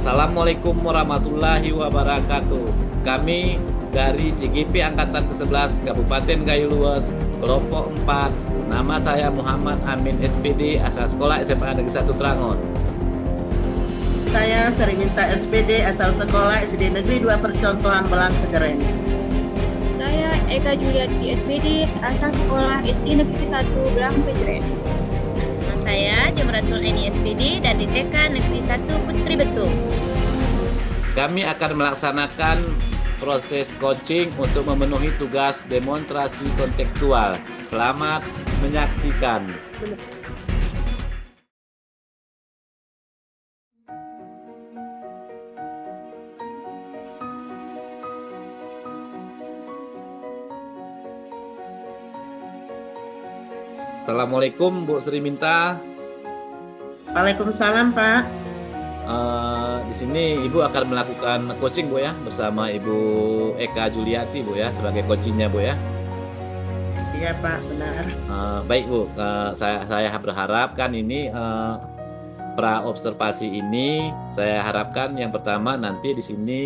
Assalamualaikum warahmatullahi wabarakatuh. Kami dari CGP Angkatan ke-11 Kabupaten Gayo Luas, kelompok 4. Nama saya Muhammad Amin SPD, asal sekolah SMA Negeri 1 Trangon. Saya Sri Minta SPD, asal sekolah SD Negeri 2 Percontohan Belang Kejeren. Saya Eka Juliati SPD, asal sekolah SD Negeri 1 Belang Kejeren. Saya Jumratul Eni SPD dari TK Negeri 1 Putri Betung. Kami akan melaksanakan proses coaching untuk memenuhi tugas demonstrasi kontekstual. Selamat menyaksikan. Assalamualaikum Bu Sri Minta. Waalaikumsalam Pak. Di sini Ibu akan melakukan coaching Bu ya, bersama Ibu Eka Juliati Bu ya, sebagai coachingnya Bu ya. Iya Pak, benar. Baik Bu, saya berharap kan ini pra observasi ini saya harapkan yang pertama nanti di sini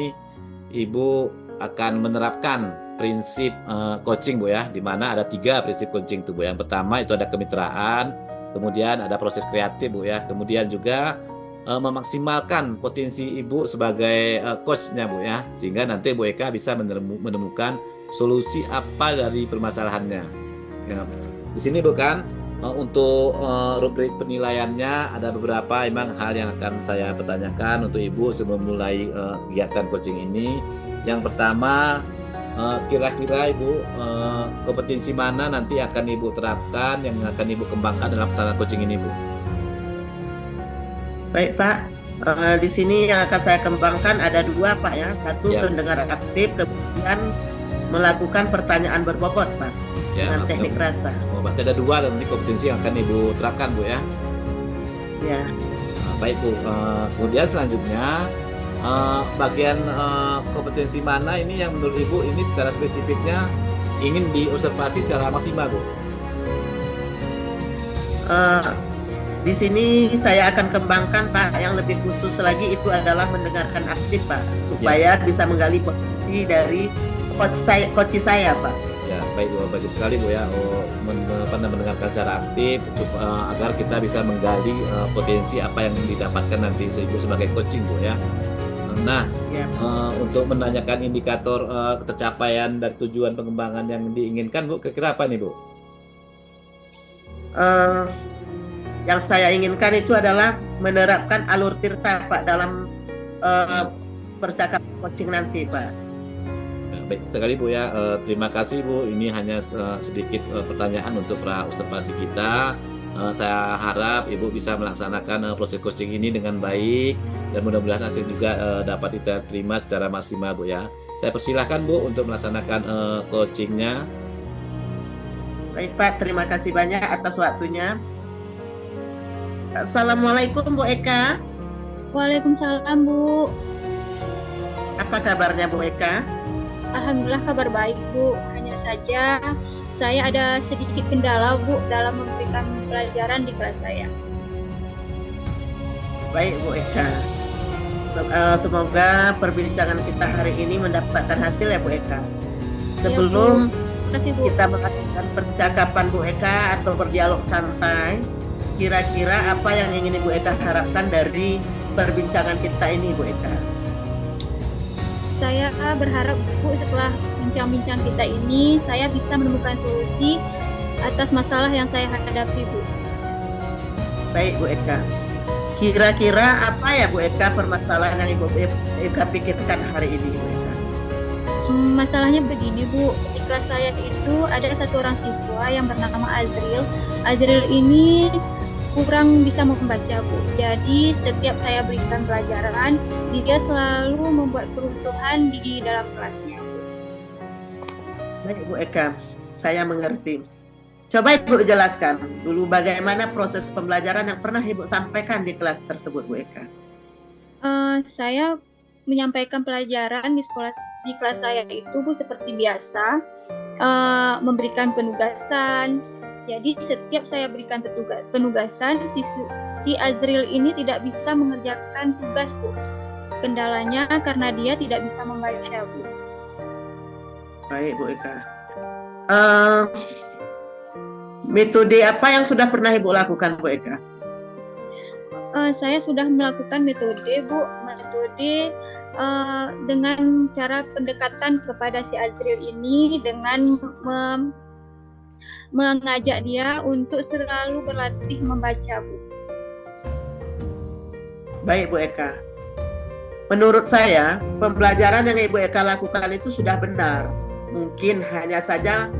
Ibu akan menerapkan prinsip coaching Bu ya, di mana ada 3 prinsip coaching tuh Bu. Yang pertama itu ada kemitraan, kemudian ada proses kreatif Bu ya, kemudian juga memaksimalkan potensi Ibu sebagai coachnya Bu ya, sehingga nanti Bu Eka bisa menemukan solusi apa dari permasalahannya. Ya. Di sini Bu kan untuk rubrik penilaiannya ada beberapa memang hal yang akan saya pertanyakan untuk Ibu sebelum mulai kegiatan coaching ini. Yang pertama, kira-kira Ibu kompetensi mana nanti akan Ibu terapkan, yang akan Ibu kembangkan dalam pelaksanaan coaching ini Bu? Baik Pak, di sini yang akan saya kembangkan ada 2 Pak ya. Satu Ya. pendengar aktif, kemudian melakukan pertanyaan berbobot Pak, Ya, dengan teknik rasa. berarti ada 2 dan ini kompetensi yang akan Ibu terapkan Bu ya. Ya. Baik Bu, kemudian selanjutnya bagian kompetensi mana ini yang menurut Ibu ini secara spesifiknya ingin diobservasi secara maksimal Bu? Di sini saya akan kembangkan Pak, yang lebih khusus lagi itu adalah mendengarkan aktif Pak, supaya bisa menggali potensi dari coach saya Pak. Ya, baik Bu, bagus sekali Bu ya, mendengarkan secara aktif agar kita bisa menggali potensi apa yang didapatkan nanti Ibu sebagai coaching Bu ya. Nah, Ya. untuk menanyakan indikator tercapaian dan tujuan pengembangan yang diinginkan Bu, kira-kira apa nih Bu? Yang saya inginkan itu adalah menerapkan alur tirta Pak dalam percakapan coaching nanti Pak. Baik sekali Bu ya, terima kasih Bu. Ini hanya sedikit pertanyaan untuk pra observasi kita. Saya harap Ibu bisa melaksanakan proses coaching ini dengan baik dan mudah-mudahan hasil juga dapat kita terima secara maksimal Bu ya. Saya persilahkan Bu untuk melaksanakan coachingnya. Baik Pak, terima kasih banyak atas waktunya. Assalamualaikum Bu Eka. Waalaikumsalam Bu. Apa kabarnya Bu Eka? Alhamdulillah kabar baik Bu. Hanya saja saya ada sedikit kendala Bu dalam memberikan pelajaran di kelas saya. Baik Bu Eka. Semoga perbincangan kita hari ini mendapatkan hasil ya Bu Eka. Sebelum Terima kasih Bu. kita melakukan percakapan Bu Eka atau berdialog santai, kira-kira apa yang ingin Ibu Eka harapkan dari perbincangan kita ini Bu Eka? Saya berharap Bu setelah bincang-bincang kita ini saya bisa menemukan solusi atas masalah yang saya hadapi Bu. Baik Bu Eka. Kira-kira apa ya Bu Eka permasalahan yang Ibu Eka pikirkan hari ini Bu Eka? Masalahnya begini Bu, di kelas saya itu ada satu orang siswa yang bernama Azril. Azril ini kurang bisa membaca Bu. Jadi setiap saya berikan pelajaran, dia selalu membuat kerusuhan di dalam kelasnya Bu. Baik Bu Eka, saya mengerti. Coba Ibu jelaskan dulu bagaimana proses pembelajaran yang pernah Ibu sampaikan di kelas tersebut Bu Eka. Saya menyampaikan pelajaran di kelas saya itu Bu seperti biasa, memberikan penugasan. Jadi setiap saya berikan penugasan, si Azril ini tidak bisa mengerjakan tugas Bu. kendalanya karena dia tidak bisa membaca, Bu. Baik, Bu Eka. Metode apa yang sudah pernah Ibu lakukan, Bu Eka? Saya sudah melakukan metode, Bu. Metode dengan cara pendekatan kepada si Azril ini dengan mengajak dia untuk selalu berlatih membaca, Bu. Baik, Bu Eka. Menurut saya, pembelajaran yang Ibu Eka lakukan itu sudah benar. Mungkin hanya saja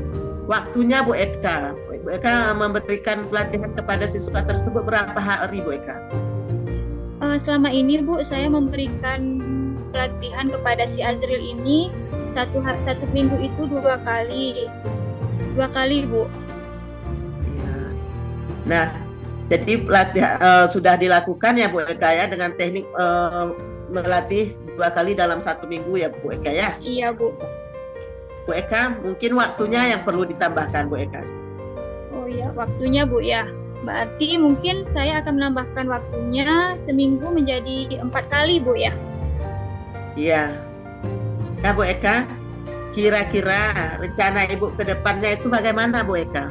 waktunya, Bu Eka. Bu Eka memberikan pelatihan kepada siswa tersebut berapa hari, Bu Eka? Selama ini, Bu, saya memberikan pelatihan kepada si Azril ini satu minggu itu 2 kali. 2 kali, Bu. Ya. Nah, jadi pelatihan sudah dilakukan ya, Bu Eka ya, dengan teknik melatih 2 kali dalam 1 minggu ya, Bu Eka ya? Iya, Bu. Bu Eka, mungkin waktunya yang perlu ditambahkan, Bu Eka. Oh iya, waktunya, Bu ya. Berarti mungkin saya akan menambahkan waktunya seminggu menjadi 4 kali, Bu ya? Iya. Nah, Bu Eka, kira-kira rencana Ibu ke depannya itu bagaimana, Bu Eka?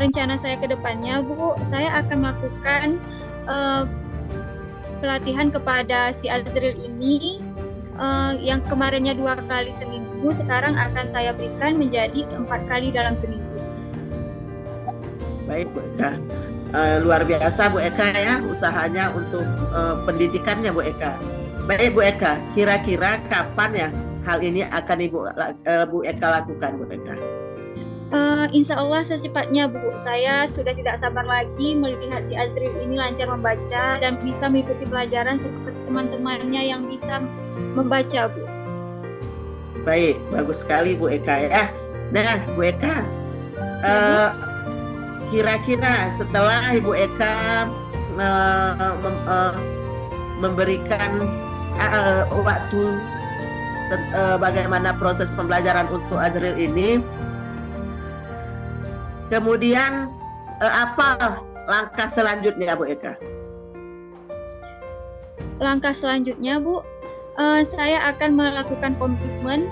Rencana saya ke depannya, Bu, saya akan melakukan pelatihan kepada si Azril ini yang kemarinnya 2 kali seminggu, sekarang akan saya berikan menjadi 4 kali dalam seminggu. Baik, Bu Eka. Luar biasa, Bu Eka ya, usahanya untuk pendidikannya, Bu Eka. Baik, Bu Eka, kira-kira kapan ya hal ini akan Bu Eka lakukan, Bu Eka? Insya Allah secepatnya, Bu. Saya sudah tidak sabar lagi melihat si Azril ini lancar membaca dan bisa mengikuti pelajaran seperti teman-temannya yang bisa membaca, Bu. Baik, bagus sekali, Bu Eka ya. Nah, Bu Eka, kira-kira setelah Ibu Eka memberikan waktu bagaimana proses pembelajaran untuk Azril ini, kemudian apa langkah selanjutnya, Bu Eka? Langkah selanjutnya, Bu, saya akan melakukan komitmen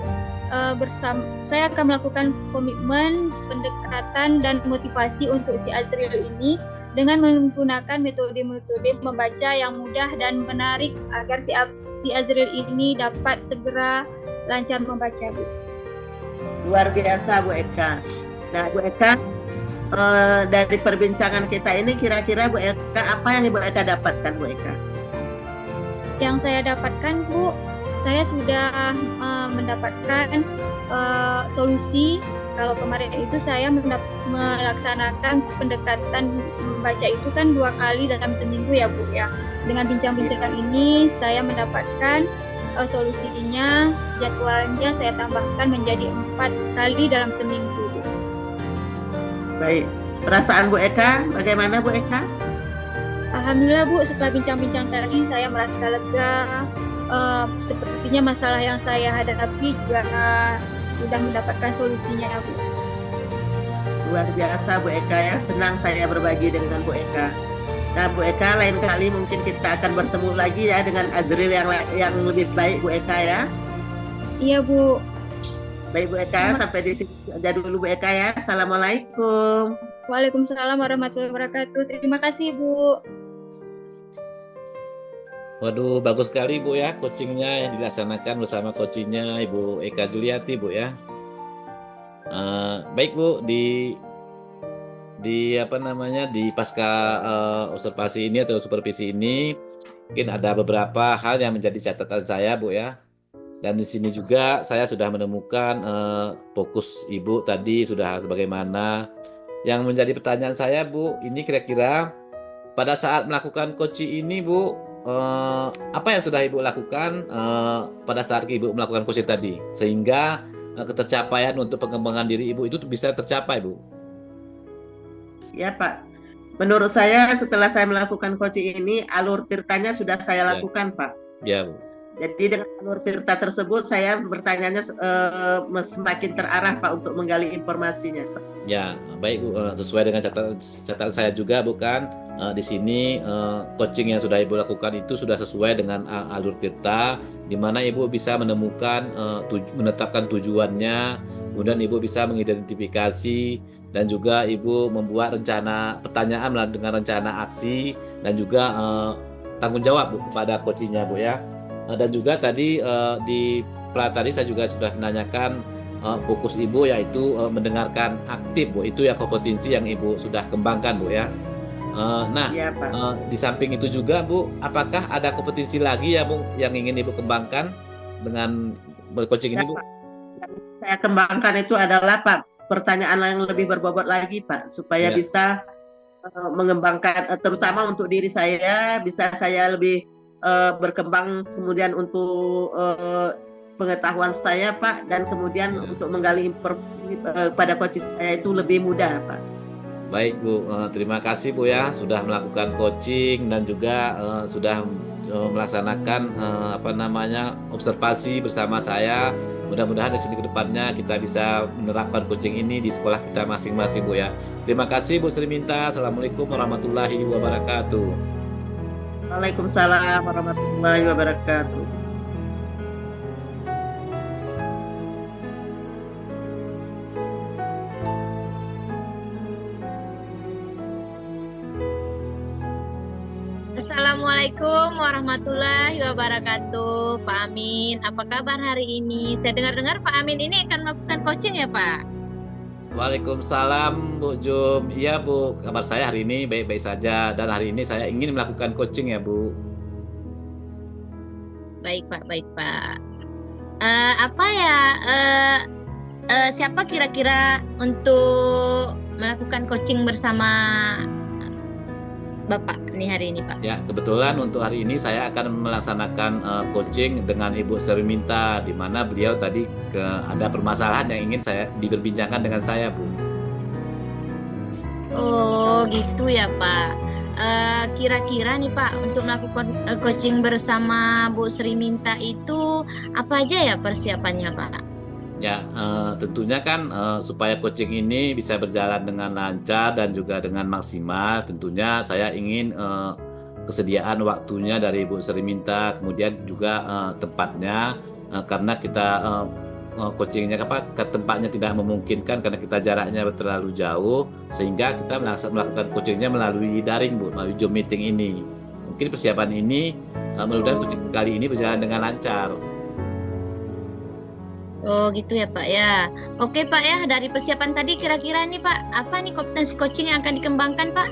saya akan melakukan komitmen, pendekatan dan motivasi untuk si Azril ini dengan menggunakan metode-metode membaca yang mudah dan menarik agar si Azril ini dapat segera lancar membaca, Bu. Luar biasa, Bu Eka. Nah, Bu Eka, dari perbincangan kita ini kira-kira Bu Eka apa yang Ibu Eka dapatkan, Bu Eka? Yang saya dapatkan, Bu, saya sudah mendapatkan solusi. Kalau kemarin itu saya melaksanakan pendekatan membaca itu kan 2 kali dalam seminggu ya, Bu ya. Dengan bincang-bincang ini saya mendapatkan solusinya, jadwalnya saya tambahkan menjadi 4 kali dalam seminggu, Bu. Baik, perasaan Bu Eka bagaimana, Bu Eka? Alhamdulillah, Bu, setelah bincang-bincang tadi saya merasa lega. Sepertinya masalah yang saya hadapi juga sudah mendapatkan solusinya, Bu. Luar biasa, Bu Eka ya, senang saya berbagi dengan Bu Eka. Nah, Bu Eka, lain kali mungkin kita akan bertemu lagi ya dengan Azril yang lebih baik, Bu Eka ya. Iya, Bu. Baik, Bu Eka, sampai di sini saja dulu, Bu Eka ya. Assalamualaikum. Waalaikumsalam warahmatullahi wabarakatuh. Terima kasih, Bu. Waduh, bagus sekali, Bu ya, coachingnya yang dilaksanakan bersama coachingnya Ibu Eka Juliati, Bu ya. Baik, Bu, di pasca observasi ini atau supervisi ini mungkin ada beberapa hal yang menjadi catatan saya, Bu ya. Dan di sini juga saya sudah menemukan fokus Ibu tadi sudah bagaimana. Yang menjadi pertanyaan saya, Bu, ini kira-kira pada saat melakukan coaching ini, Bu, apa yang sudah Ibu lakukan pada saat Ibu melakukan coaching tadi sehingga ketercapaian untuk pengembangan diri Ibu itu bisa tercapai, Bu? Ya, Pak. Menurut saya setelah saya melakukan coaching ini alur tirtanya sudah saya lakukan, Pak. Ya, Bu. Jadi dengan alur cerita tersebut saya bertanyanya semakin terarah Pak untuk menggali informasinya Pak. Ya, baik Bu. Sesuai dengan catatan saya juga bukan di sini coaching yang sudah Ibu lakukan itu sudah sesuai dengan alur tirta, di mana Ibu bisa menemukan menetapkan tujuannya, kemudian Ibu bisa mengidentifikasi dan juga Ibu membuat rencana pertanyaan dengan rencana aksi dan juga tanggung jawab Bu kepada coachingnya Bu ya. Dan juga tadi di tadi saya juga sudah menanyakan fokus Ibu yaitu mendengarkan aktif Bu, itu yang kompetensi yang Ibu sudah kembangkan Bu ya. Nah, Iya Pak. di samping itu juga Bu, apakah ada kompetensi lagi ya Bu yang ingin Ibu kembangkan dengan coaching ini Bu? Pak. Yang saya kembangkan itu adalah Pak pertanyaan yang lebih berbobot lagi Pak supaya Ya. bisa mengembangkan terutama untuk diri saya, bisa saya lebih berkembang kemudian untuk pengetahuan saya Pak, dan kemudian untuk menggali informasi pada coaching saya itu lebih mudah Pak. Baik Bu, terima kasih Bu ya sudah melakukan coaching dan juga sudah melaksanakan observasi bersama saya. Mudah-mudahan di sini ke depannya kita bisa menerapkan coaching ini di sekolah kita masing-masing Bu ya. Terima kasih Bu Sri Minta. Assalamualaikum warahmatullahi wabarakatuh. Waalaikumsalam warahmatullahi wabarakatuh. Assalamualaikum warahmatullahi wabarakatuh, Pak Amin. Apa kabar hari ini? Saya dengar-dengar Pak Amin ini akan melakukan coaching ya, Pak? Waalaikumsalam Bu Jum. Iya Bu, kabar saya hari ini baik-baik saja dan hari ini saya ingin melakukan coaching ya Bu. Baik Pak, baik Pak. Siapa kira-kira untuk melakukan coaching bersama Bapak nih hari ini Pak? Ya, kebetulan untuk hari ini saya akan melaksanakan coaching dengan Ibu Sri Minta, di mana beliau tadi ada permasalahan yang ingin saya diperbincangkan dengan saya Bu. Oh gitu ya Pak. Kira-kira nih Pak, untuk melakukan coaching bersama Bu Sri Minta itu apa aja ya persiapannya Pak? Ya, tentunya kan supaya coaching ini bisa berjalan dengan lancar dan juga dengan maksimal, tentunya saya ingin kesediaan waktunya dari Ibu Sri Minta, kemudian juga tempatnya, karena kita coachingnya ke tempatnya tidak memungkinkan karena kita jaraknya terlalu jauh, sehingga kita melakukan coachingnya melalui daring Bu, melalui Zoom meeting ini. Mungkin persiapan ini mudah-mudahan coaching kali ini berjalan dengan lancar. Oh gitu ya Pak ya. Oke Pak ya, dari persiapan tadi kira-kira nih Pak, apa nih kompetensi coaching yang akan dikembangkan Pak?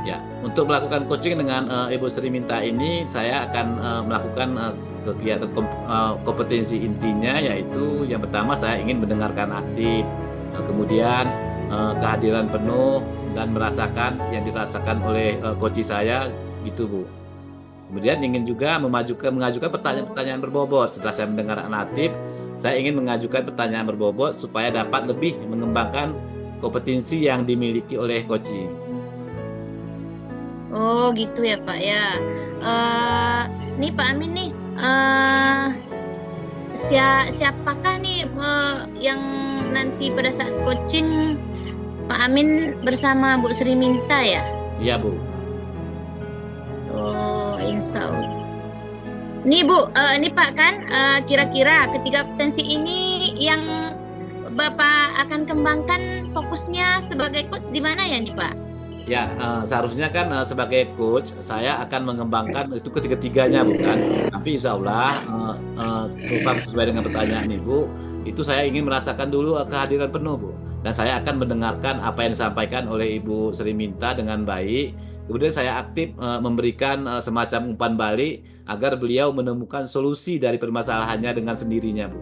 Ya, untuk melakukan coaching dengan Ibu Sri Minta ini, saya akan melakukan kegiatan kompetensi intinya, yaitu yang pertama saya ingin mendengarkan aktif, kemudian kehadiran penuh dan merasakan yang dirasakan oleh coach saya, gitu Bu. Kemudian ingin juga mengajukan pertanyaan-pertanyaan berbobot. Setelah saya mendengar aktif, saya ingin mengajukan pertanyaan berbobot supaya dapat lebih mengembangkan kompetensi yang dimiliki oleh coaching. Oh gitu ya Pak ya. Nih Pak Amin nih, siapakah nih yang nanti pada saat coaching Pak Amin bersama Bu Sri Minta ya? Iya Bu. Oh insya Allah. Nih Bu, ini Pak kan kira-kira ketiga kompetensi ini yang Bapak akan kembangkan fokusnya sebagai coach di mana ya nih Pak? Ya, seharusnya kan sebagai coach saya akan mengembangkan itu ketiga-tiganya bukan. Tapi insya Allah sesuai dengan pertanyaan Ibu, itu saya ingin merasakan dulu kehadiran penuh Bu. Dan saya akan mendengarkan apa yang disampaikan oleh Ibu Sri Minta dengan baik. Kemudian saya aktif memberikan semacam umpan balik agar beliau menemukan solusi dari permasalahannya dengan sendirinya Bu.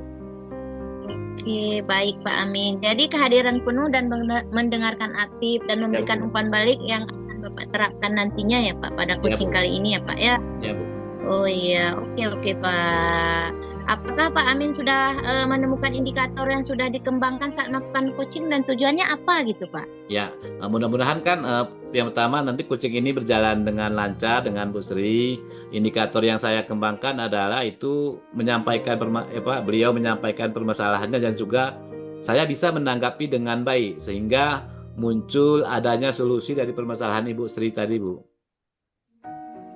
Oke, baik Pak Amin. Jadi kehadiran penuh dan mendengarkan aktif dan memberikan umpan balik yang akan Bapak terapkan nantinya ya Pak pada coaching kali ini ya Pak ya. Ya Bu. Oh iya, oke Pak. Apakah Pak Amin sudah menemukan indikator yang sudah dikembangkan saat melakukan coaching dan tujuannya apa gitu Pak? Ya, mudah-mudahan kan yang pertama nanti coaching ini berjalan dengan lancar dengan Bu Sri. Indikator yang saya kembangkan adalah itu menyampaikan beliau menyampaikan permasalahannya dan juga saya bisa menanggapi dengan baik sehingga muncul adanya solusi dari permasalahan Ibu Sri tadi, Bu.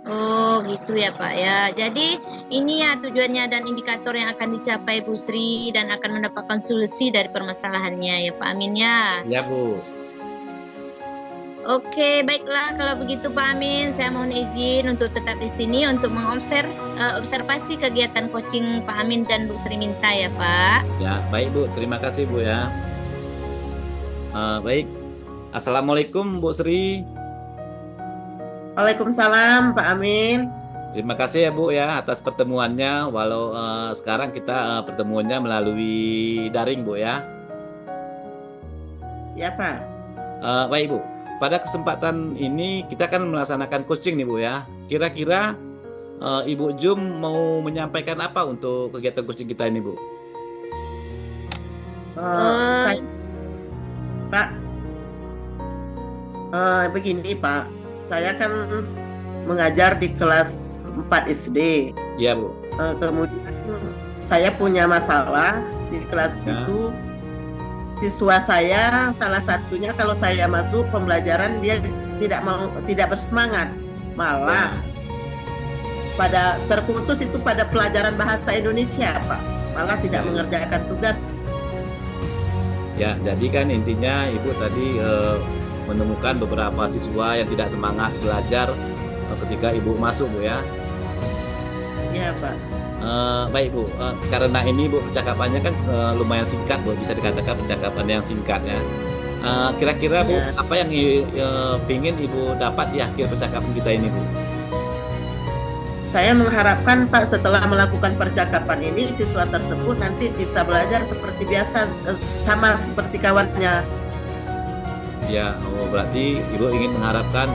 Oh gitu ya Pak ya. Jadi ini ya tujuannya dan indikator yang akan dicapai Bu Sri dan akan mendapatkan solusi dari permasalahannya ya Pak Amin ya. Ya, Bu. Oke, baiklah kalau begitu Pak Amin, saya mohon izin untuk tetap di sini untuk observasi kegiatan coaching Pak Amin dan Bu Sri Minta ya Pak. Ya, baik Bu. Terima kasih Bu ya. Baik. Assalamualaikum Bu Sri. Waalaikumsalam Pak Amin. Terima kasih ya Bu ya atas pertemuannya. Walau sekarang kita pertemuannya melalui daring Bu ya. Ya Pak. Baik Bu. Pada kesempatan ini kita akan melaksanakan coaching nih Bu ya. Kira-kira Ibu Jum mau menyampaikan apa untuk kegiatan coaching kita ini Bu? Saya, Pak, begini Pak. Saya kan mengajar di kelas 4 SD. Iya Bu. Kemudian saya punya masalah di kelas Ya. itu. Siswa saya salah satunya kalau saya masuk pembelajaran dia tidak bersemangat, malah terkhusus itu pada pelajaran bahasa Indonesia Pak, malah tidak mengerjakan tugas. Ya, jadi kan intinya Ibu tadi menemukan beberapa siswa yang tidak semangat belajar ketika Ibu masuk Bu ya. Iya Pak. Baik Bu, karena ini Bu percakapannya kan lumayan singkat Bu, bisa dikatakan percakapan yang singkat ya. Kira-kira Bu, Ya. apa yang ingin Ibu dapat di akhir percakapan kita ini Bu? Saya mengharapkan Pak setelah melakukan percakapan ini siswa tersebut nanti bisa belajar seperti biasa, sama seperti kawannya. Ya, berarti Ibu ingin mengharapkan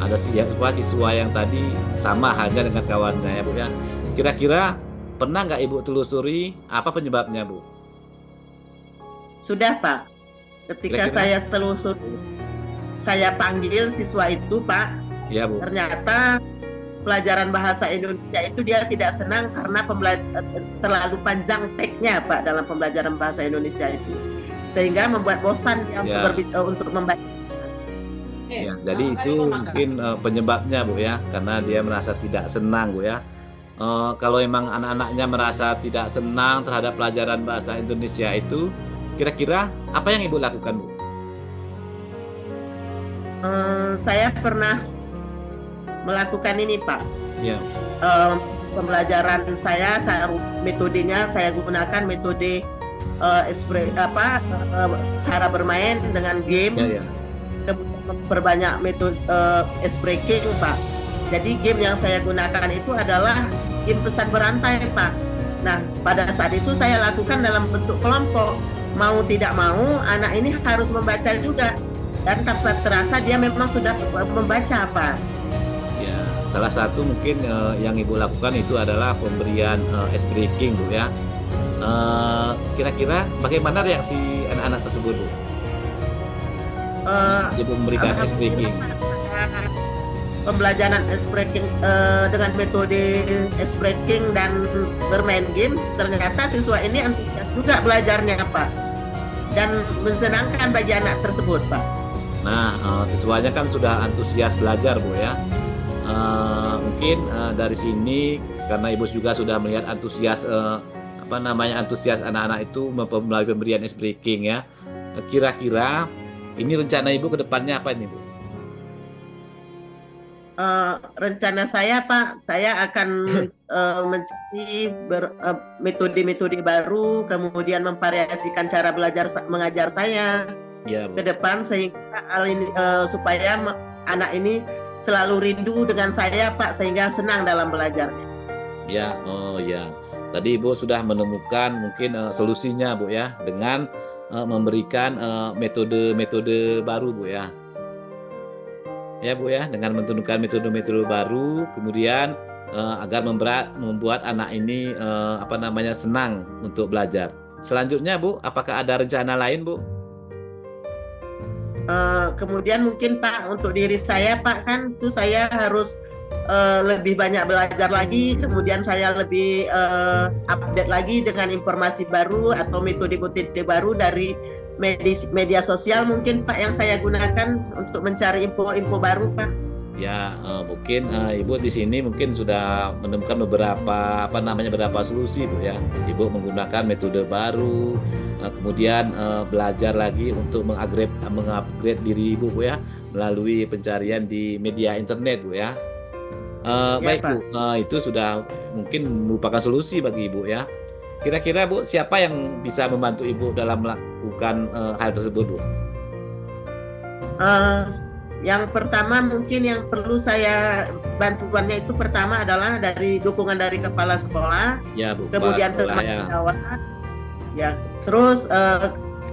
ada siswa yang tadi sama halnya dengan kawannya ya Bu ya. Kira-kira pernah nggak Ibu telusuri apa penyebabnya Bu? Sudah Pak. Ketika Kira-kira? saya telusuri, saya panggil siswa itu Pak. Ya Bu. Ternyata pelajaran bahasa Indonesia itu dia tidak senang karena terlalu panjang teksnya Pak dalam pembelajaran bahasa Indonesia itu, sehingga membuat bosan dia Ya. untuk membaca. Ya, jadi itu mungkin penyebabnya Bu ya, karena dia merasa tidak senang Bu ya. Kalau emang anak-anaknya merasa tidak senang terhadap pelajaran bahasa Indonesia itu, kira-kira apa yang Ibu lakukan Bu? Saya pernah melakukan ini Pak. Ya, Pembelajaran saya metodenya saya gunakan metode cara bermain dengan game. ya, ya. Kemudian memperbanyak metode ice breaking Pak. Jadi game yang saya gunakan itu adalah game pesan berantai Pak. Nah pada saat itu saya lakukan dalam bentuk kelompok. Mau tidak mau anak ini harus membaca juga. Dan tanpa terasa dia memang sudah membaca Pak. Ya, salah satu mungkin yang Ibu lakukan itu adalah pemberian ice breaking Bu ya. Kira-kira bagaimana reaksi anak-anak tersebut Bu? Ibu memberikan ice breaking. Pembelajaran ice breaking dengan metode ice breaking dan bermain game, ternyata siswa ini antusias juga belajarnya Pak, dan menyenangkan bagi anak tersebut Pak. Nah, siswanya kan sudah antusias belajar Bu ya. Mungkin dari sini karena Ibu juga sudah melihat antusias antusias anak-anak itu melalui pemberian ice breaking ya. Kira-kira ini rencana Ibu ke depannya apa nih Bu? Rencana saya Pak, saya akan mencari metode-metode baru, kemudian memvariasikan cara mengajar saya Ya Bu. ke depan sehingga hal ini supaya anak ini selalu rindu dengan saya Pak, sehingga senang dalam belajarnya. Ya, oh ya. Tadi Ibu sudah menemukan mungkin solusinya Bu ya dengan memberikan metode-metode baru Bu ya. Ya Bu ya, dengan menentukan metode-metode baru, kemudian agar membuat anak ini senang untuk belajar. Selanjutnya Bu, apakah ada rencana lain Bu? Kemudian mungkin Pak untuk diri saya Pak kan itu saya harus lebih banyak belajar lagi, kemudian saya lebih update lagi dengan informasi baru atau metode-metode baru dari media sosial mungkin Pak yang saya gunakan untuk mencari info-info baru Pak. Ya, mungkin Ibu di sini mungkin sudah menemukan beberapa solusi Bu ya. Ibu menggunakan metode baru, kemudian belajar lagi untuk mengupgrade diri Ibu Bu ya melalui pencarian di media internet Bu ya. Ya, Baik Pak. Bu, itu sudah mungkin merupakan solusi bagi Ibu ya. Kira-kira Bu, siapa yang bisa membantu Ibu dalam melakukan hal tersebut Bu? Yang pertama mungkin yang perlu saya bantuannya itu pertama adalah dari dukungan dari kepala sekolah, Ya Bu, kepala kemudian sekolah teman ya. sejawat, ya, terus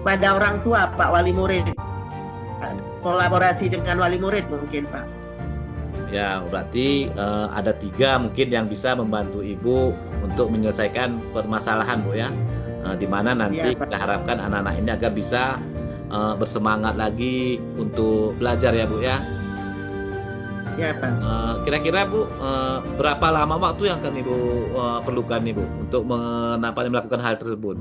pada orang tua Pak wali murid, kolaborasi dengan wali murid mungkin Pak. Ya, berarti ada 3 mungkin yang bisa membantu Ibu untuk menyelesaikan permasalahan Bu ya. Di mana nanti Ya, Pak. kita harapkan anak-anak ini agar bisa bersemangat lagi untuk belajar ya Bu ya. Ya Pak. Kira-kira Bu, berapa lama waktu yang akan Ibu perlukan nih Bu untuk melakukan hal tersebut?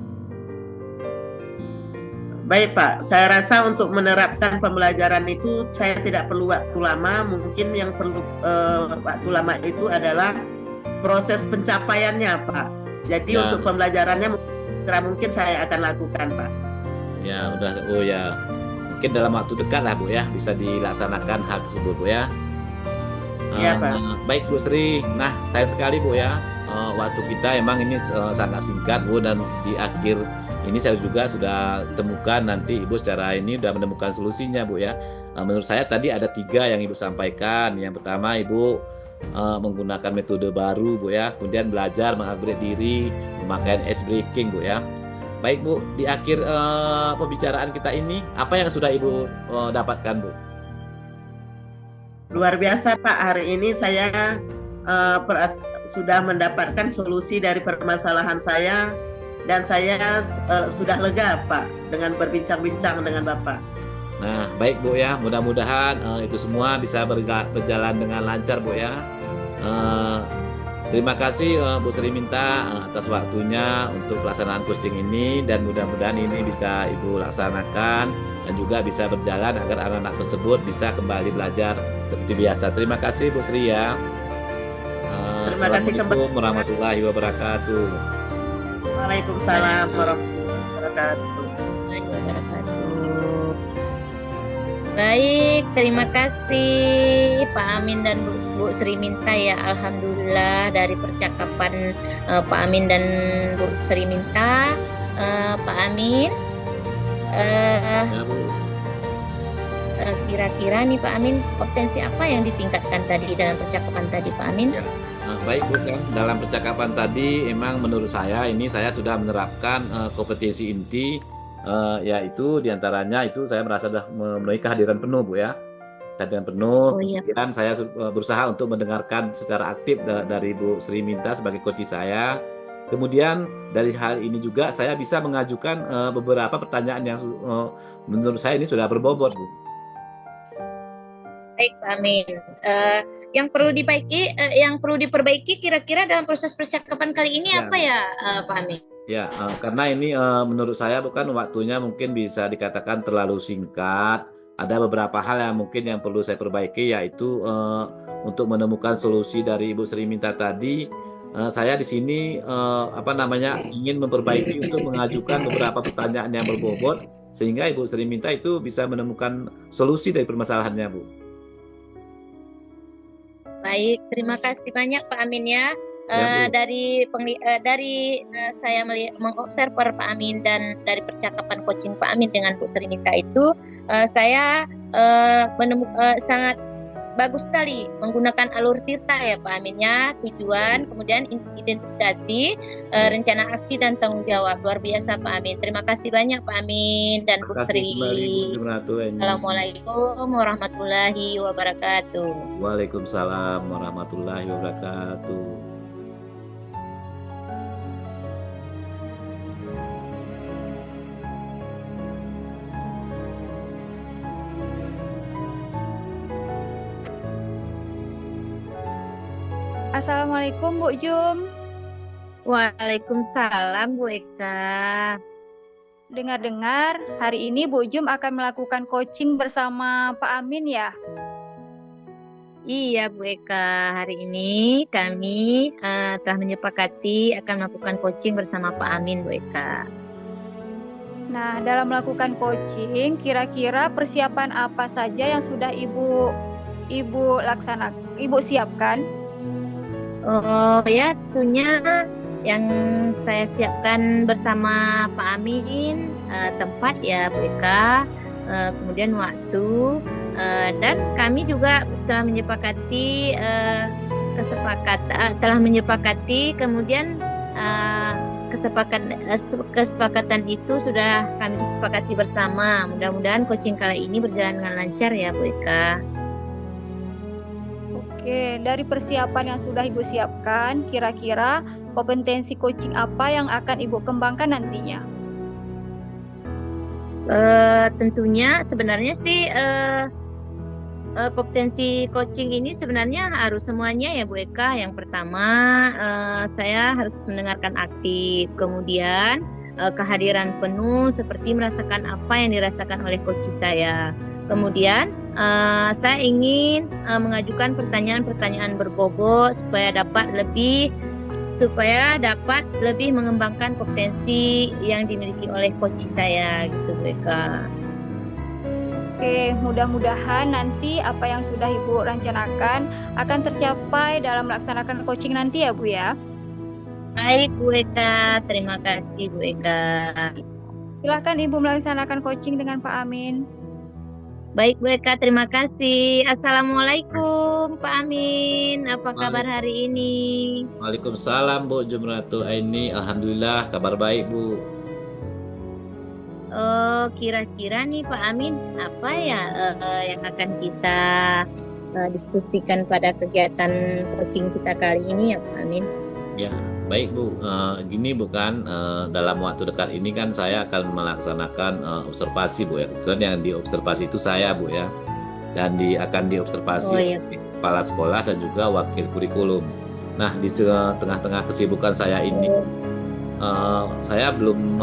Baik Pak, saya rasa untuk menerapkan pembelajaran itu saya tidak perlu waktu lama. Mungkin yang perlu waktu lama itu adalah proses pencapaiannya Pak. Jadi Ya. untuk pembelajarannya segera mungkin saya akan lakukan Pak. Ya udah, oh ya, mungkin dalam waktu dekat lah Bu ya bisa dilaksanakan hal tersebut Bu ya. Iya, Pak. Baik Bu Sri, nah sayang sekali Bu ya, waktu kita emang ini sangat singkat Bu, dan di akhir ini saya juga sudah temukan nanti Ibu secara ini sudah menemukan solusinya Bu ya. Menurut saya tadi ada 3 yang Ibu sampaikan. Yang pertama Ibu menggunakan metode baru Bu ya, kemudian belajar mengupgrade diri, memakai ice breaking Bu ya. Baik Bu, di akhir pembicaraan kita ini apa yang sudah Ibu dapatkan Bu? Luar biasa Pak, hari ini saya sudah mendapatkan solusi dari permasalahan saya dan saya sudah lega Pak dengan berbincang-bincang dengan Bapak. Nah, baik Bu ya, mudah-mudahan itu semua bisa berjalan dengan lancar Bu ya. Terima kasih Bu Sri Minta atas waktunya untuk pelaksanaan coaching ini, dan mudah-mudahan ini bisa Ibu laksanakan dan juga bisa berjalan agar anak-anak tersebut bisa kembali belajar seperti biasa. Terima kasih Bu Sri ya. Terima kasih Assalamualaikum warahmatullahi wabarakatuh. Waalaikumsalam warahmatullahi wabarakatuh. Baik, terima kasih Pak Amin dan Bu Sri Minta ya. Alhamdulillah dari percakapan Pak Amin dan Bu Sri Minta, Pak Amin, Ya, Bu. kira-kira nih Pak Amin, potensi apa yang ditingkatkan tadi dalam percakapan tadi Pak Amin? Ya. Baik Bu, kan dalam percakapan tadi emang menurut saya ini saya sudah menerapkan kompetensi inti, yaitu diantaranya itu saya merasa sudah memenuhi kehadiran penuh Bu ya, kehadiran penuh. Oh, iya. Kemudian saya berusaha untuk mendengarkan secara aktif dari Bu Sri Minta sebagai coach saya. Kemudian dari hal ini juga saya bisa mengajukan beberapa pertanyaan yang menurut saya ini sudah berbobot Bu. Baik Pak Amin. Yang perlu diperbaiki kira-kira dalam proses percakapan kali ini Ya. apa ya Pak Amin? Ya, karena ini menurut saya bukan waktunya mungkin bisa dikatakan terlalu singkat. Ada beberapa hal yang mungkin yang perlu saya perbaiki, yaitu untuk menemukan solusi dari Ibu Sri Minta tadi. Saya di sini ingin memperbaiki untuk mengajukan beberapa pertanyaan yang berbobot sehingga Ibu Sri Minta itu bisa menemukan solusi dari permasalahannya, Bu. Baik, terima kasih banyak Pak Amin ya. Ya, Bu. Dari saya mengobserver Pak Amin dan dari percakapan coaching Pak Amin dengan Bu Sri Minta itu, saya sangat bagus sekali menggunakan alur tirta ya Pak Amin ya. Tujuan, kemudian identifikasi, rencana aksi dan tanggung jawab. Luar biasa Pak Amin. Terima kasih banyak Pak Amin dan Bu Terima kasih Sri. kembali, Bu Jumratullahi. Assalamualaikum warahmatullahi wabarakatuh. Waalaikumsalam warahmatullahi wabarakatuh. Assalamualaikum Bu Jum. Waalaikumsalam Bu Eka. Dengar-dengar hari ini Bu Jum akan melakukan coaching bersama Pak Amin ya? Iya Bu Eka, hari ini kami telah menyepakati akan melakukan coaching bersama Pak Amin Bu Eka. Nah, dalam melakukan coaching, kira-kira persiapan apa saja yang sudah Ibu siapkan? Oh ya, tentunya yang saya siapkan bersama Pak Amin, tempat ya Bu Eka, kemudian waktu, dan kami juga telah menyepakati kemudian kesepakatan itu sudah kami sepakati bersama. Mudah-mudahan coaching kali ini berjalan dengan lancar ya Bu Eka. Oke, dari persiapan yang sudah Ibu siapkan, kira-kira kompetensi coaching apa yang akan Ibu kembangkan nantinya? Tentunya sebenarnya sih kompetensi coaching ini sebenarnya harus semuanya ya Bu Eka. Yang pertama saya harus mendengarkan aktif, kemudian kehadiran penuh seperti merasakan apa yang dirasakan oleh coach saya. Kemudian saya ingin mengajukan pertanyaan-pertanyaan berbobot supaya dapat lebih mengembangkan kompetensi yang dimiliki oleh coach saya gitu Bu Eka. Oke, mudah-mudahan nanti apa yang sudah Ibu rencanakan akan tercapai dalam melaksanakan coaching nanti ya Bu ya. Baik Bu Eka, terima kasih Bu Eka. Silahkan Ibu melaksanakan coaching dengan Pak Amin. Baik Bu Eka, terima kasih. Assalamualaikum Pak Amin, apa kabar hari ini? Waalaikumsalam Bu Jumratul Aini. Alhamdulillah kabar baik Bu. Kira-kira nih Pak Amin, apa ya yang akan kita diskusikan pada kegiatan coaching kita kali ini ya Pak Amin? Ya, baik Bu. Gini bukan dalam waktu dekat ini kan saya akan melaksanakan observasi Bu ya. Kebetulan yang diobservasi itu saya Bu ya. Dan akan diobservasi kepala sekolah dan juga wakil kurikulum. Nah, di tengah-tengah kesibukan saya ini saya belum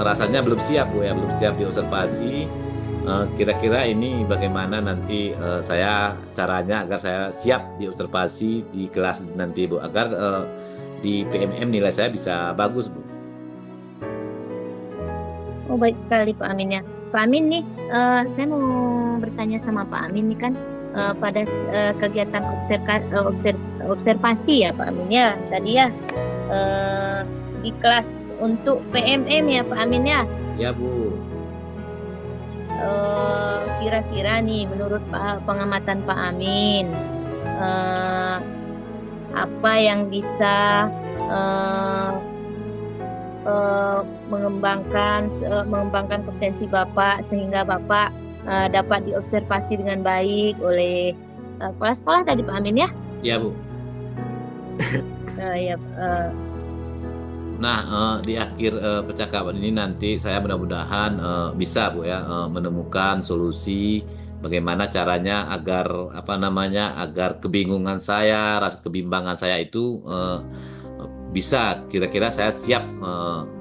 rasanya belum siap Bu ya, belum siap diobservasi. Kira-kira ini bagaimana nanti caranya agar saya siap diobservasi di kelas nanti Bu, agar di PMM nilai saya bisa bagus Bu. Oh baik sekali Pak Amin ya. Pak Amin nih, saya mau bertanya sama Pak Amin nih kan pada kegiatan observasi ya Pak Amin ya tadi ya. Di kelas untuk PMM ya Pak Amin ya? Ya Bu. Kira-kira nih menurut pengamatan Pak Amin, apa yang bisa mengembangkan potensi Bapak sehingga Bapak dapat diobservasi dengan baik oleh kepala sekolah tadi Pak Amin ya? Ya Bu. Nah, di akhir percakapan ini nanti saya mudah-mudahan bisa Bu ya menemukan solusi bagaimana caranya agar agar kebingungan saya, rasa kebimbangan saya itu bisa kira-kira saya siap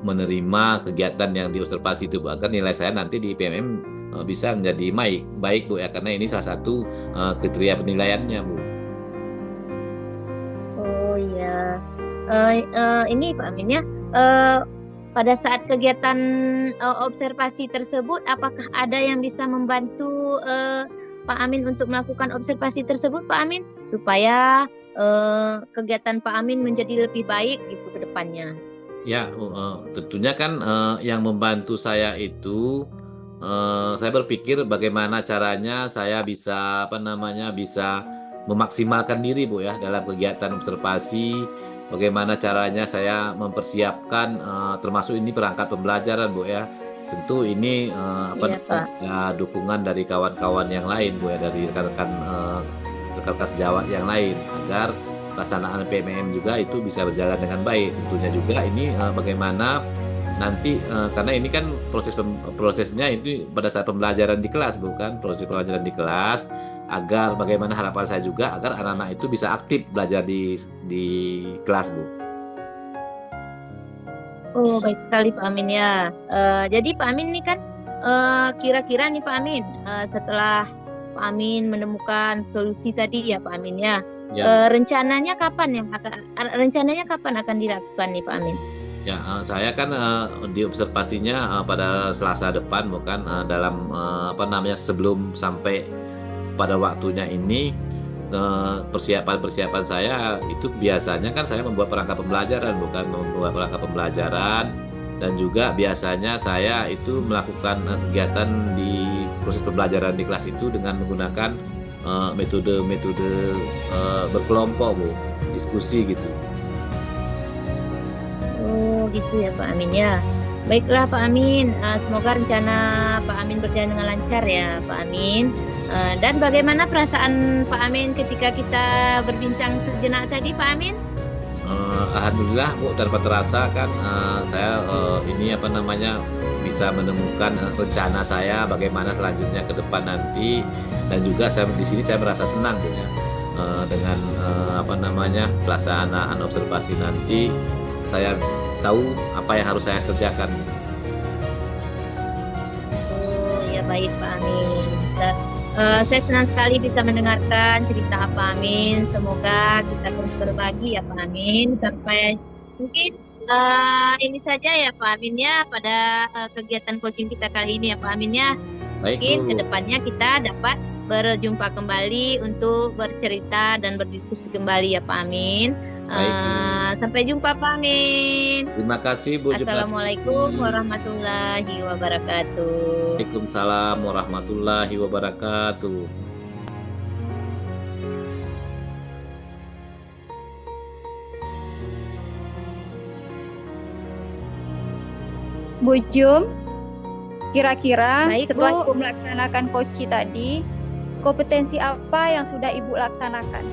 menerima kegiatan yang diobservasi itu Bu, agar nilai saya nanti di PMM bisa menjadi baik Bu ya, karena ini salah satu kriteria penilaiannya Bu. Oh iya. Ini Pak Amin ya, pada saat kegiatan observasi tersebut, apakah ada yang bisa membantu Pak Amin untuk melakukan observasi tersebut Pak Amin, supaya kegiatan Pak Amin menjadi lebih baik gitu ke depannya? Ya, tentunya kan yang membantu saya itu saya berpikir bagaimana caranya saya bisa bisa memaksimalkan diri Bu ya dalam kegiatan observasi. Bagaimana caranya saya mempersiapkan termasuk ini perangkat pembelajaran Bu ya. Tentu ini dukungan dari kawan-kawan yang lain Bu ya, dari rekan-rekan sejawat yang lain, agar pelaksanaan PMM juga itu bisa berjalan dengan baik. Tentunya juga ini bagaimana nanti karena ini kan prosesnya ini pada saat pembelajaran di kelas, bukan proses pembelajaran di kelas, agar bagaimana harapan saya juga agar anak-anak itu bisa aktif belajar di kelas, Bu. Oh, baik sekali Pak Amin ya. Jadi Pak Amin ini kan kira-kira nih Pak Amin, setelah Pak Amin menemukan solusi tadi ya Pak Amin ya, Ya. rencananya kapan akan dilakukan nih Pak Amin? Ya, saya kan di observasinya pada Selasa depan, bukan dalam sebelum sampai pada waktunya ini, persiapan saya itu biasanya kan saya membuat perangkat pembelajaran, bukan membuat perangkat pembelajaran, dan juga biasanya saya itu melakukan kegiatan di proses pembelajaran di kelas itu dengan menggunakan metode berkelompok, Bu, diskusi gitu. Oh gitu ya Pak Amin ya. Baiklah Pak Amin, semoga rencana Pak Amin berjalan dengan lancar ya Pak Amin. Dan bagaimana perasaan Pak Amin ketika kita berbincang sejenak tadi Pak Amin? Alhamdulillah, Bu, tanpa terasa kan saya bisa menemukan rencana saya bagaimana selanjutnya ke depan nanti, dan juga di sini saya merasa senang, Bu, ya, dengan pelaksanaan observasi nanti. Saya tahu apa yang harus saya kerjakan. Oh ya baik Pak Amin. Saya senang sekali bisa mendengarkan cerita Pak Amin. Semoga kita terus berbagi ya Pak Amin. Sampai mungkin ini saja ya Pak Amin ya pada kegiatan coaching kita kali ini ya Pak Amin ya. Baik, Mungkin Bu. kedepannya kita dapat berjumpa kembali untuk bercerita dan berdiskusi kembali ya Pak Amin. Baik, Sampai jumpa Pak Amin. Terima kasih, Bu. Assalamualaikum warahmatullahi wabarakatuh. Waalaikumsalam warahmatullahi wabarakatuh. Bu Jum, kira-kira Baik, setelah Bu. Ibu melaksanakan koci tadi, kompetensi apa yang sudah Ibu laksanakan?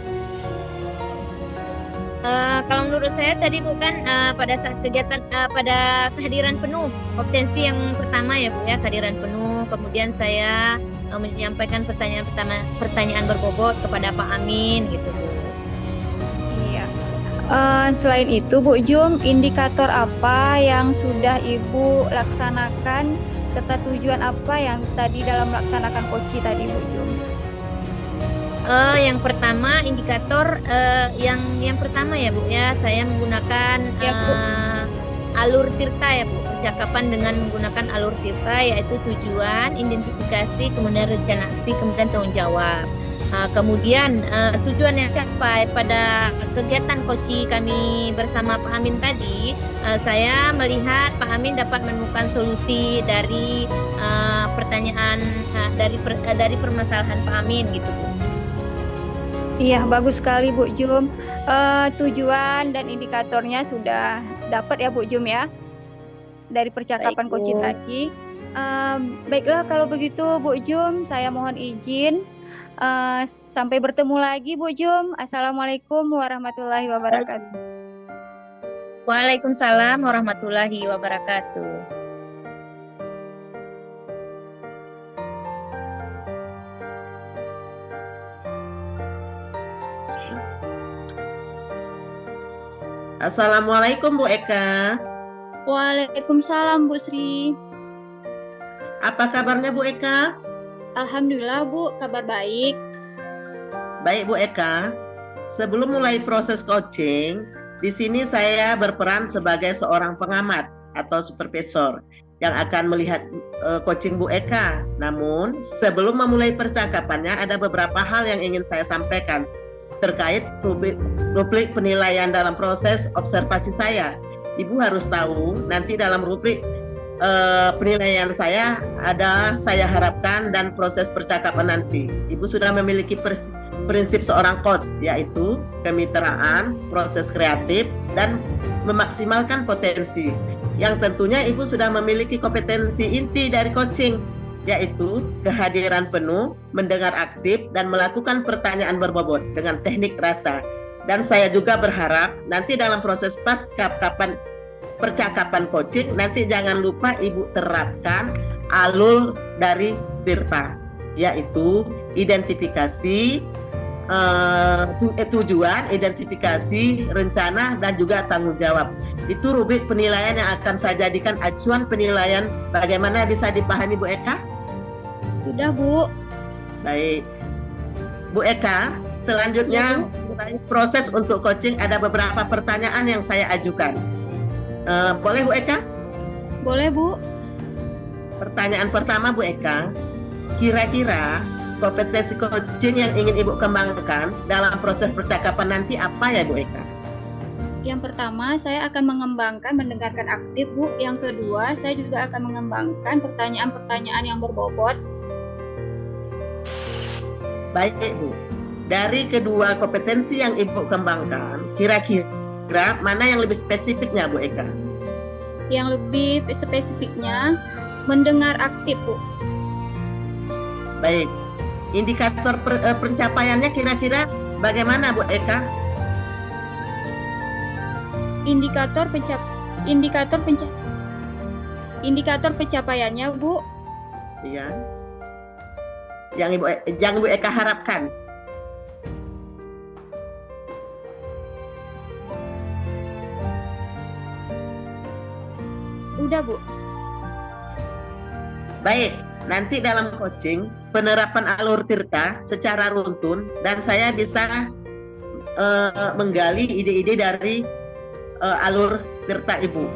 Kalau menurut saya tadi bukan pada saat kegiatan pada kehadiran penuh, kompetensi yang pertama ya Bu ya, kehadiran penuh. Kemudian saya menyampaikan pertanyaan berbobot kepada Pak Amin gitu Bu. Iya. Selain itu, Bu Jum, indikator apa yang sudah Ibu laksanakan serta tujuan apa yang tadi dalam melaksanakan koci tadi, Bu Jum? Yang pertama indikator yang pertama ya Bu ya, saya menggunakan Ya, Bu. alur tirta ya Bu, percakapan dengan menggunakan alur tirta, yaitu tujuan, identifikasi, kemudian rencana aksi, kemudian tanggung jawab. Kemudian tujuan yang capai pada kegiatan koci kami bersama Pak Amin tadi, saya melihat Pak Amin dapat menemukan solusi dari pertanyaan dari permasalahan Pak Amin gitu Bu. Iya, bagus sekali Bu Jum. Tujuan dan indikatornya sudah dapat ya Bu Jum ya, dari percakapan Baik, koci Bu. tadi. Baiklah kalau begitu Bu Jum, saya mohon izin. Sampai bertemu lagi Bu Jum. Assalamualaikum warahmatullahi wabarakatuh. Waalaikumsalam warahmatullahi wabarakatuh. Assalamualaikum Bu Eka. Waalaikumsalam Bu Sri. Apa kabarnya Bu Eka? Alhamdulillah Bu, kabar baik. Baik Bu Eka. Sebelum mulai proses coaching, di sini saya berperan sebagai seorang pengamat atau supervisor yang akan melihat coaching Bu Eka. Namun, sebelum memulai percakapannya ada beberapa hal yang ingin saya sampaikan terkait rubrik penilaian dalam proses observasi saya. Ibu harus tahu nanti dalam rubrik penilaian saya ada saya harapkan dan proses percakapan nanti. Ibu sudah memiliki prinsip seorang coach, yaitu kemitraan, proses kreatif, dan memaksimalkan potensi. Yang tentunya Ibu sudah memiliki kompetensi inti dari coaching, yaitu kehadiran penuh, mendengar aktif, dan melakukan pertanyaan berbobot dengan teknik rasa. Dan saya juga berharap nanti dalam proses percakapan coaching, nanti jangan lupa Ibu terapkan alur dari Tirta, yaitu identifikasi tujuan, identifikasi, rencana, dan juga tanggung jawab. Itu rubrik penilaian yang akan saya jadikan acuan penilaian. Bagaimana, bisa dipahami Bu Eka? Sudah, Bu. Baik. Bu Eka, selanjutnya proses untuk coaching ada beberapa pertanyaan yang saya ajukan. Boleh Bu Eka? Boleh, Bu. Pertanyaan pertama Bu Eka, kira-kira kompetensi coaching yang ingin Ibu kembangkan dalam proses percakapan nanti apa ya Bu Eka? Yang pertama, saya akan mengembangkan mendengarkan aktif, Bu. Yang kedua, saya juga akan mengembangkan pertanyaan-pertanyaan yang berbobot. Baik Bu, dari kedua kompetensi yang Ibu kembangkan, kira-kira mana yang lebih spesifiknya Bu Eka? Yang lebih spesifiknya, mendengar aktif, Bu. Baik, indikator pencapaiannya kira-kira bagaimana Bu Eka? Indikator pencapaiannya, Bu. Iya. Yang Ibu Eka harapkan. Udah, Bu. Baik, nanti dalam coaching penerapan alur Tirta secara runtun, dan saya bisa menggali ide-ide dari alur Tirta Ibu,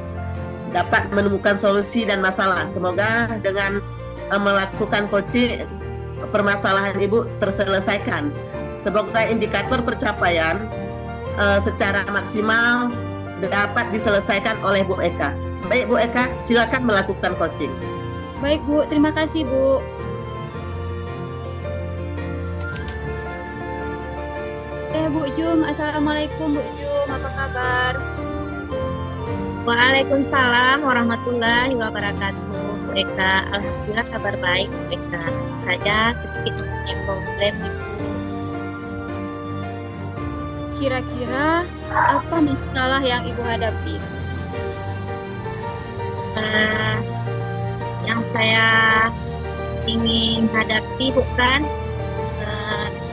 dapat menemukan solusi dan masalah. Semoga dengan melakukan coaching permasalahan Ibu terselesaikan. Semoga indikator pencapaian secara maksimal dapat diselesaikan oleh Bu Eka. Baik Bu Eka, silakan melakukan coaching. Baik, Bu. Terima kasih, Bu. Bu Jum. Assalamualaikum, Bu Jum. Apa kabar? Waalaikumsalam warahmatullahi wabarakatuh. Bu Eka, alhamdulillah kabar baik, Bu Eka. Saja sedikit mempunyai problem, Ibu. Kira-kira apa masalah yang Ibu hadapi? Yang saya ingin hadapi bukan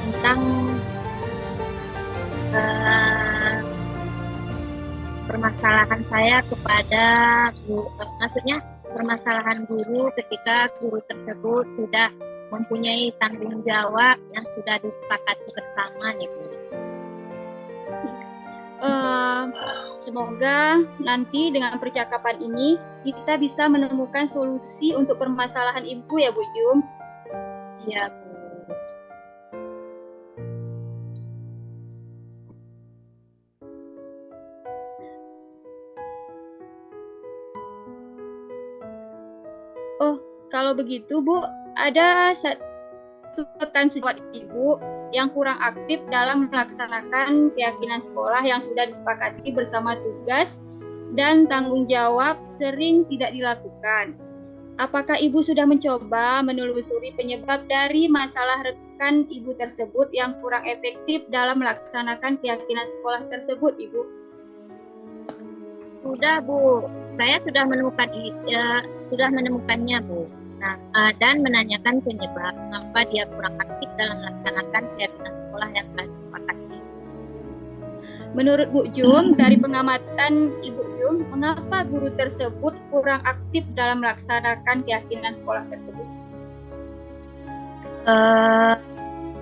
tentang permasalahan saya kepada guru, maksudnya permasalahan guru ketika guru tersebut sudah mempunyai tanggung jawab yang sudah disepakati bersama nih Bu. Semoga nanti dengan percakapan ini kita bisa menemukan solusi untuk permasalahan Ibu ya Bu Jum. Iya Bu. Oh, kalau begitu Bu, ada satu rekan sejawat Ibu yang kurang aktif dalam melaksanakan keyakinan sekolah yang sudah disepakati bersama tugas dan tanggung jawab sering tidak dilakukan. Apakah Ibu sudah mencoba menelusuri penyebab dari masalah rekan Ibu tersebut yang kurang efektif dalam melaksanakan keyakinan sekolah tersebut, Ibu? Sudah Bu, saya sudah menemukannya Bu. Nah, dan menanyakan penyebab mengapa dia kurang aktif dalam melaksanakan kegiatan sekolah yang telah disepakati. Menurut Bu Jum, dari pengamatan Ibu Jum, mengapa guru tersebut kurang aktif dalam melaksanakan keyakinan sekolah tersebut?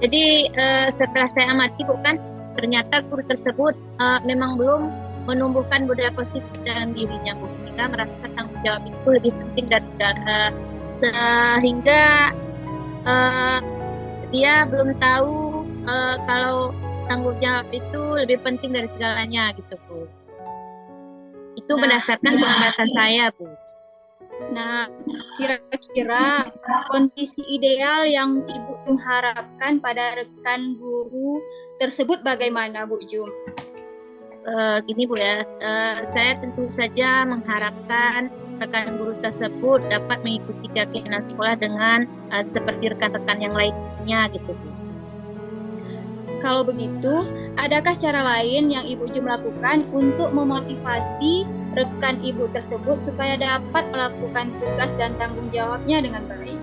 Jadi setelah saya amati bukan, ternyata guru tersebut memang belum menumbuhkan budaya positif dalam dirinya Bu, sehingga merasa tanggung jawab itu lebih penting dari segala, sehingga dia belum tahu kalau tanggung jawab itu lebih penting dari segalanya gitu Bu. Itu berdasarkan pengamatan saya Bu. Nah, kira-kira kondisi ideal yang Ibu Jum harapkan pada rekan guru tersebut bagaimana Bu Jum? Gini Bu ya, saya tentu saja mengharapkan rekan guru tersebut dapat mengikuti keyakinan sekolah dengan seperti rekan-rekan yang lainnya gitu Bu. Kalau begitu, adakah cara lain yang Ibu Jum lakukan untuk memotivasi rekan Ibu tersebut supaya dapat melakukan tugas dan tanggung jawabnya dengan baik?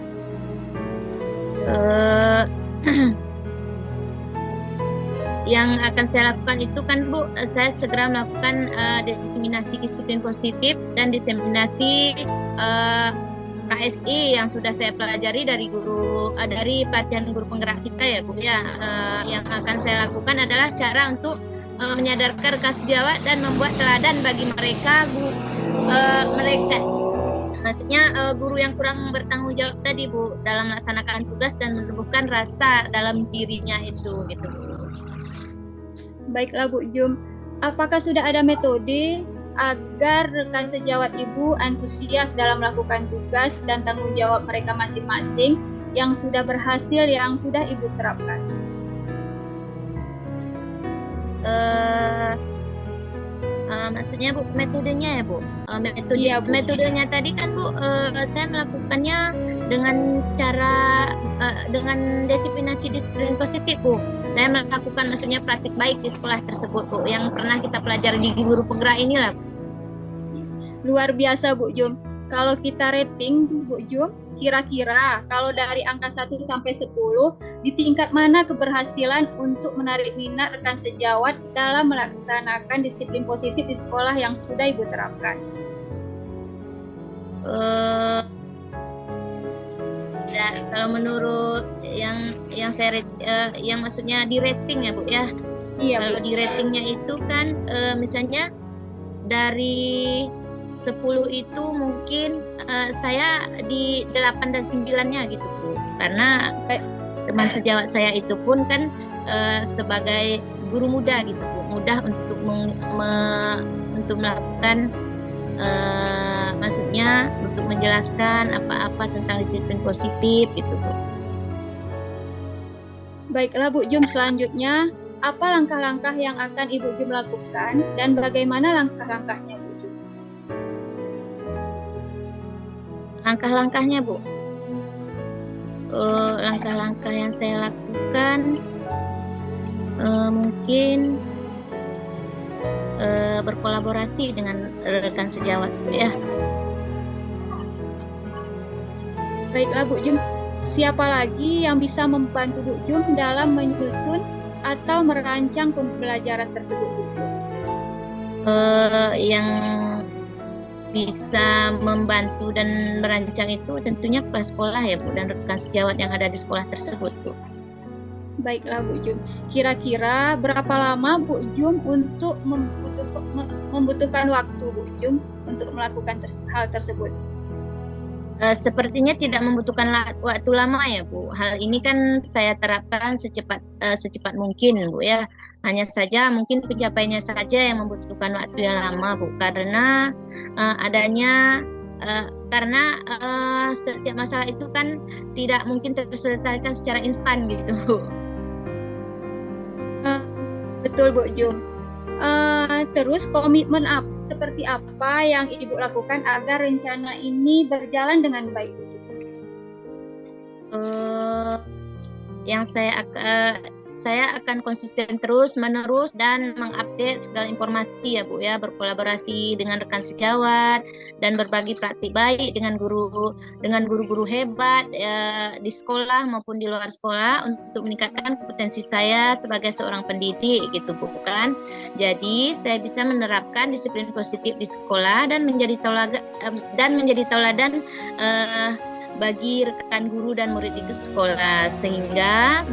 Yang akan saya lakukan itu kan Bu, saya segera melakukan diseminasi disiplin positif dan diseminasi KSI yang sudah saya pelajari dari pelatihan guru penggerak kita ya Bu ya. Yang akan saya lakukan adalah cara untuk menyadarkan rekan sejawat dan membuat teladan bagi mereka maksudnya guru yang kurang bertanggung jawab tadi Bu dalam melaksanakan tugas dan menumbuhkan rasa dalam dirinya itu gitu Bu. Baiklah Bu Jum, apakah sudah ada metode agar rekan sejawat Ibu antusias dalam melakukan tugas dan tanggung jawab mereka masing-masing yang sudah berhasil, yang sudah Ibu terapkan? Maksudnya Bu, metodenya ya Bu? Iya, Bu. Metodenya tadi kan Bu, saya melakukannya dengan cara dengan disiplin positif Bu. Saya melakukan maksudnya praktik baik di sekolah tersebut Bu, yang pernah kita pelajari di guru penggerak inilah. Luar biasa Bu Jum. Kalau kita rating Bu Jum, kira-kira kalau dari angka 1 sampai 10, di tingkat mana keberhasilan untuk menarik minat rekan sejawat dalam melaksanakan disiplin positif di sekolah yang sudah Ibu terapkan? Kalau menurut yang saya yang maksudnya di rating ya Bu ya. Iya, kalau Bu. di ratingnya itu kan misalnya dari 10 itu mungkin saya di 8 dan 9-nya gitu Bu. Karena teman sejawat saya itu pun kan sebagai guru muda gitu Bu. Mudah untuk untuk melakukan maksudnya untuk menjelaskan apa-apa tentang disiplin positif gitu Bu. Baiklah Bu Jum, selanjutnya apa langkah-langkah yang akan Ibu Jum lakukan dan bagaimana langkah-langkahnya Bu Jum? Langkah-langkahnya Bu, langkah-langkah yang saya lakukan mungkin berkolaborasi dengan rekan sejawat Bu ya. Baiklah Bu Jum, siapa lagi yang bisa membantu Bu Jum dalam menyusun atau merancang pembelajaran tersebut Bu Jum? Yang bisa membantu dan merancang itu tentunya kepala sekolah ya Bu, dan rekan sejawat yang ada di sekolah tersebut Bu. Baiklah Bu Jum, kira-kira berapa lama Bu Jum untuk membutuhkan waktu Bu Jum untuk melakukan hal tersebut? Sepertinya tidak membutuhkan waktu lama ya Bu. Hal ini kan saya terapkan secepat mungkin Bu ya. Hanya saja mungkin pencapaiannya saja yang membutuhkan waktu yang lama Bu. Karena setiap masalah itu kan tidak mungkin terselesaikan secara instan gitu Bu. Betul Bu Jum. Terus komitmen seperti apa yang Ibu lakukan agar rencana ini berjalan dengan baik? Yang saya akan konsisten terus menerus dan mengupdate segala informasi ya Bu ya, berkolaborasi dengan rekan sejawat dan berbagi praktik baik dengan guru-guru hebat di sekolah maupun di luar sekolah untuk meningkatkan kompetensi saya sebagai seorang pendidik gitu Bu kan. Jadi saya bisa menerapkan disiplin positif di sekolah dan menjadi tauladan bagi rekan guru dan murid di sekolah, sehingga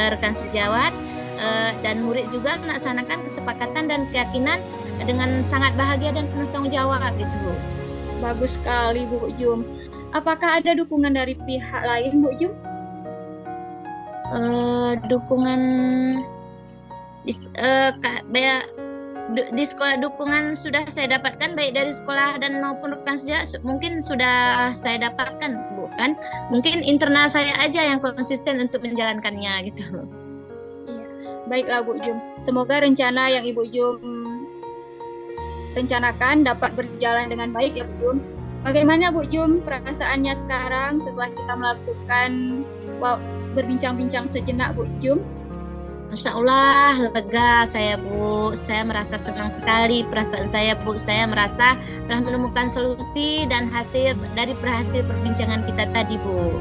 rekan sejawat dan murid juga melaksanakan kesepakatan dan keyakinan dengan sangat bahagia dan penuh tanggung jawab gitu Bu. Bagus sekali Bu Jum. Apakah ada dukungan dari pihak lain Bu Jum? Dukungan di sekolah, dukungan sudah saya dapatkan baik dari sekolah dan maupun rekan sejawat mungkin sudah saya dapatkan Bu kan. Mungkin internal saya aja yang konsisten untuk menjalankannya gitu. Iya. Baiklah Bu Jum. Semoga rencana yang Ibu Jum rencanakan dapat berjalan dengan baik ya Bu Jum. Bagaimana Bu Jum perasaannya sekarang setelah kita melakukan berbincang-bincang sejenak Bu Jum? Masya Allah, lega saya Bu. Saya merasa senang sekali perasaan saya Bu. Saya merasa telah menemukan solusi dan hasil dari hasil perbincangan kita tadi Bu.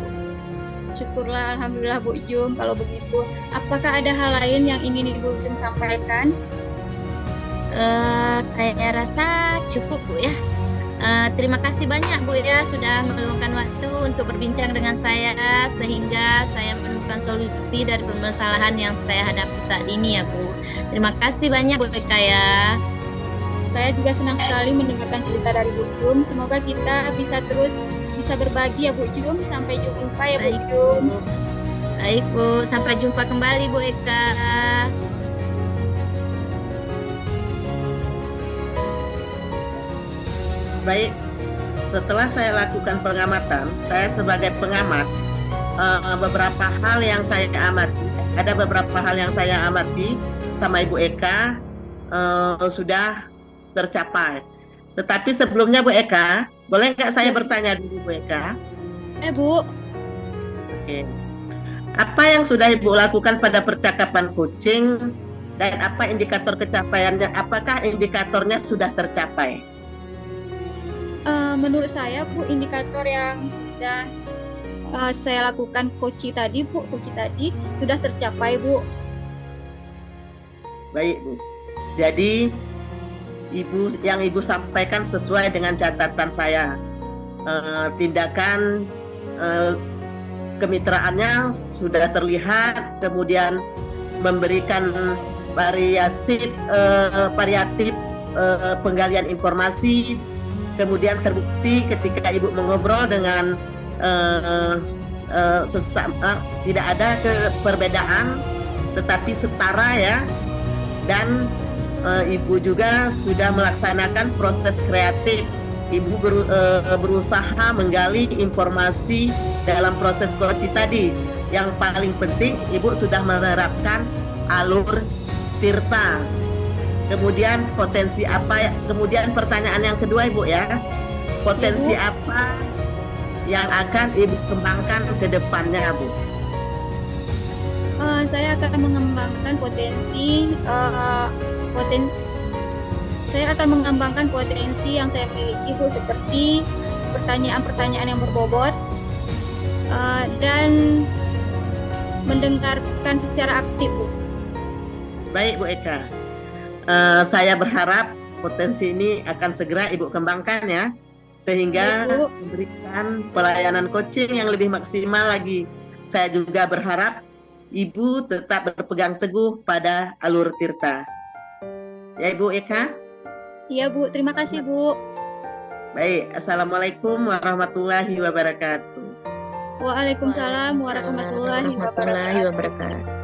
Syukurlah, alhamdulillah Bu Jum kalau begitu. Apakah ada hal lain yang ingin Ibu Jum sampaikan? Saya rasa cukup Bu ya. Terima kasih banyak Bu ya sudah meluangkan waktu untuk berbincang dengan saya sehingga saya menemukan solusi dari permasalahan yang saya hadapi saat ini ya Bu. Terima kasih banyak Bu Eka ya. Saya juga senang sekali mendengarkan cerita dari Bu Jum. Semoga kita bisa berbagi ya Bu Jum. Sampai jumpa ya Bu Jum. Baik Bu, sampai jumpa kembali Bu Eka. Baik, setelah saya lakukan pengamatan, saya sebagai pengamat, beberapa hal yang saya amati sama Ibu Eka sudah tercapai. Tetapi sebelumnya Bu Eka, boleh nggak saya bertanya dulu Bu Eka? Bu. Oke. Apa yang sudah Ibu lakukan pada percakapan coaching dan apa indikator kecapaiannya? Apakah indikatornya sudah tercapai? Menurut saya Bu, indikator yang sudah saya lakukan coaching tadi sudah tercapai Bu. Baik Bu. Jadi Ibu sampaikan sesuai dengan catatan saya. Tindakan kemitraannya sudah terlihat, kemudian memberikan variatif penggalian informasi. Kemudian terbukti ketika Ibu mengobrol dengan sesama, tidak ada perbedaan, tetapi setara ya. Dan Ibu juga sudah melaksanakan proses kreatif. Ibu berusaha menggali informasi dalam proses coaching tadi. Yang paling penting Ibu sudah menerapkan alur tirta. Kemudian potensi apa? Kemudian pertanyaan yang kedua Ibu ya, potensi apa yang akan Ibu kembangkan ke depannya Bu? Saya akan mengembangkan potensi yang saya miliki Bu, seperti pertanyaan-pertanyaan yang berbobot dan mendengarkan secara aktif Bu. Baik Bu Eka. Saya berharap potensi ini akan segera Ibu kembangkan ya, sehingga memberikan pelayanan coaching yang lebih maksimal lagi. Saya juga berharap Ibu tetap berpegang teguh pada alur tirta. Ya Ibu Eka? Iya Bu, terima kasih Bu. Baik, Assalamualaikum warahmatullahi wabarakatuh. Waalaikumsalam warahmatullahi wabarakatuh.